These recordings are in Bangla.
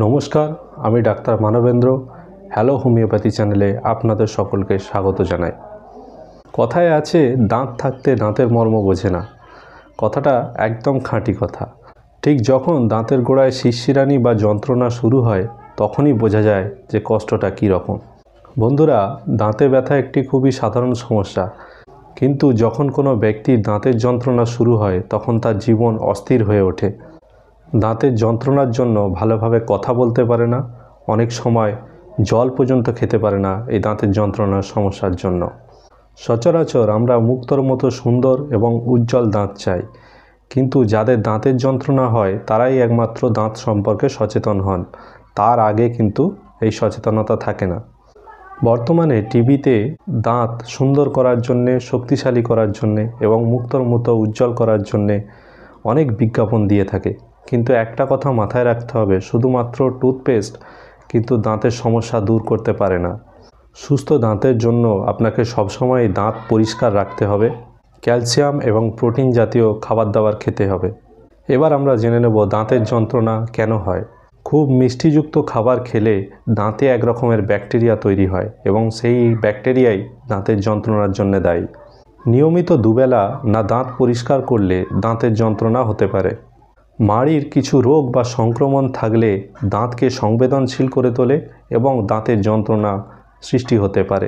নমস্কার, আমি ডাক্তার মানবেন্দ্র। হ্যালো হোমিওপ্যাথি চ্যানেলে আপনাদের সকলকে স্বাগত জানাই। কথায় আছে, দাঁত থাকতে দাঁতের মর্ম বোঝে না। কথাটা একদম খাঁটি কথা। ঠিক যখন দাঁতের গোড়ায় শিরশিরানি বা যন্ত্রণা শুরু হয়, তখনই বোঝা যায় যে কষ্টটা কী রকম। বন্ধুরা, দাঁতে ব্যথা একটি খুবই সাধারণ সমস্যা, কিন্তু যখন কোনো ব্যক্তির দাঁতের যন্ত্রণা শুরু হয় তখন তার জীবন অস্থির হয়ে ওঠে। দাঁতের যন্ত্রণার জন্য ভালোভাবে কথা বলতে পারে না, অনেক সময় জল পর্যন্ত খেতে পারে না এই দাঁতের যন্ত্রণার সমস্যার জন্য। সচরাচর আমরা মুক্তোর মতো সুন্দর এবং উজ্জ্বল দাঁত চাই, কিন্তু যাদের দাঁতের যন্ত্রণা হয় তারাই একমাত্র দাঁত সম্পর্কে সচেতন হন। তার আগে কিন্তু এই সচেতনতা থাকে না। বর্তমানে টিভিতে দাঁত সুন্দর করার জন্যে, শক্তিশালী করার জন্যে এবং মুক্তোর মতো উজ্জ্বল করার জন্যে অনেক বিজ্ঞাপন দিয়ে থাকে, কিন্তু একটা কথা মাথায় রাখতে হবে, শুধুমাত্র টুথপেস্ট কিন্তু দাঁতের সমস্যা দূর করতে পারে না। সুস্থ দাঁতের জন্য আপনাকে সবসময় দাঁত পরিষ্কার রাখতে হবে, ক্যালসিয়াম এবং প্রোটিন জাতীয় খাবার দাবার খেতে হবে। এবার আমরা জেনে নেব দাঁতের যন্ত্রণা কেন হয়। খুব মিষ্টিযুক্ত খাবার খেলে দাঁতে এক রকমের ব্যাকটেরিয়া তৈরি হয় এবং সেই ব্যাকটেরিয়াই দাঁতের যন্ত্রণার জন্য দায়ী। নিয়মিত দুবেলা না দাঁত পরিষ্কার করলে দাঁতের যন্ত্রণা হতে পারে। মাড়ির কিছু রোগ বা সংক্রমণ থাকলে দাঁতকে সংবেদনশীল করে তোলে এবং দাঁতের যন্ত্রণা সৃষ্টি হতে পারে।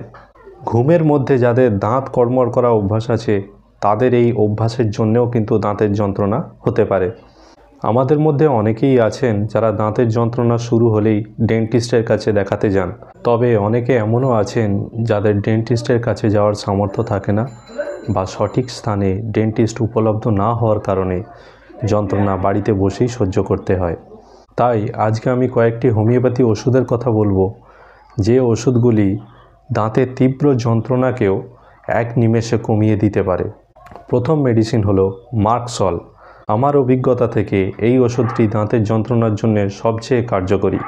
ঘুমের মধ্যে যাদের দাঁত কড়মড় করা অভ্যাস আছে, তাদের এই অভ্যাসের জন্যেও কিন্তু দাঁতের যন্ত্রণা হতে পারে। আমাদের মধ্যে অনেকেই আছেন যারা দাঁতের যন্ত্রণা শুরু হলেই ডেন্টিস্টের কাছে দেখাতে যান, তবে অনেকে এমনও আছেন যাদের ডেন্টিস্টের কাছে যাওয়ার সামর্থ্য থাকে না বা সঠিক স্থানে ডেন্টিস্ট উপলব্ধ না হওয়ার কারণে যন্ত্রণা বাড়িতে বসেই সহ্য করতে হয়। তাই আজকে আমি কয়েকটি হোমিওপ্যাথি ওষুধের কথা বলবো, যে ওষুধগুলি দাঁতের তীব্র যন্ত্রণাকেও এক নিমেষে কমিয়ে দিতে পারে। প্রথম মেডিসিন হলো মার্কসল। আমার অভিজ্ঞতা থেকে এই ওষুধটি দাঁতের যন্ত্রণার জন্য সবচেয়ে কার্যকরী।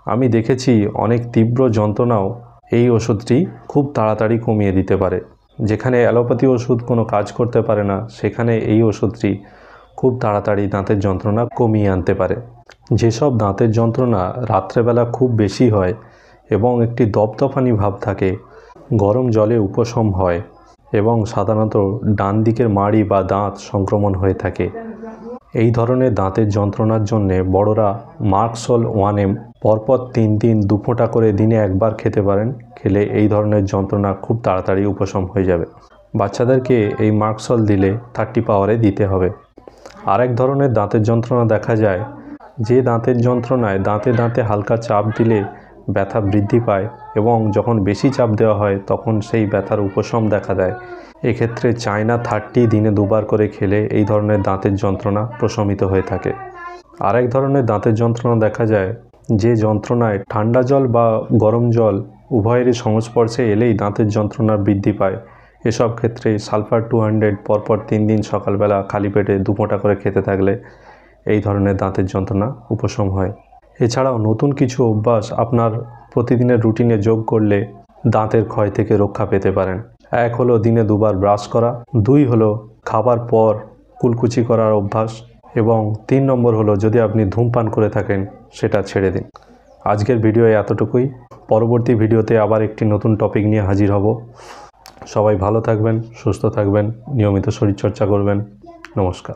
আমি দেখেছি অনেক তীব্র যন্ত্রণাও এই ওষুধটি খুব তাড়াতাড়ি কমিয়ে দিতে পারে। যেখানে অ্যালোপ্যাথি ওষুধ কোনো কাজ করতে পারে না, সেখানে এই ওষুধটি খুব তাড়াতাড়ি দাঁতের যন্ত্রণা কমিয়ে আনতে পারে। যেসব দাঁতের যন্ত্রণা রাত্রেবেলা খুব বেশি হয় এবং একটি দপদপানি ভাব থাকে, গরম জলে উপশম হয় এবং সাধারণত ডান দিকের মাড়ি বা দাঁত সংক্রমণ হয়ে থাকে, এই ধরনের দাঁতের যন্ত্রণার জন্যে বড়রা মার্কসল 1M পরপর 3 দিন 2 ফোঁটা করে দিনে একবার খেতে পারেন। খেলে এই ধরনের যন্ত্রণা খুব তাড়াতাড়ি উপশম হয়ে যাবে। বাচ্চাদেরকে এই মার্কসল দিলে 30 পাওয়ারে দিতে হবে। আরেক ধরনের দাঁতের যন্ত্রণা দেখা যায়, যে দাঁতের যন্ত্রণায় দাঁতে দাঁতে হালকা চাপ দিলে ব্যথা বৃদ্ধি পায় এবং যখন বেশি চাপ দেওয়া হয় তখন সেই ব্যথার উপশম দেখা দেয়। এক্ষেত্রে চায়না 30 দিনে 2 বার করে খেলে এই ধরনের দাঁতের যন্ত্রণা প্রশমিত হয়ে থাকে। আরেক ধরনের দাঁতের যন্ত্রণা দেখা যায়, যে যন্ত্রণায় ঠান্ডা জল বা গরম জল উভয়েরই সংস্পর্শে এলেই দাঁতের যন্ত্রণা বৃদ্ধি পায়। এসব ক্ষেত্রে সালফার 200 পরপর 3 দিন সকালবেলা খালি পেটে 2 ফোঁটা করে খেতে থাকলে এই ধরনের দাঁতের যন্ত্রণা উপশম হয়। এছাড়াও নতুন কিছু অভ্যাস আপনার প্রতিদিনের রুটিনে যোগ করলে দাঁতের ক্ষয় থেকে রক্ষা পেতে পারেন। 1 হলো দিনে 2 বার ব্রাশ করা, 2 হলো খাবার পর কুলকুচি করার অভ্যাস এবং 3 নম্বর হলো যদি আপনি ধূমপান করে থাকেন সেটা ছেড়ে দিন। আজকের ভিডিও এতটুকুই। পরবর্তী ভিডিওতে আবার একটি নতুন টপিক নিয়ে হাজির হব। সবাই ভালো থাকবেন, সুস্থ থাকবেন, নিয়মিত শরীরচর্চা করবেন। নমস্কার।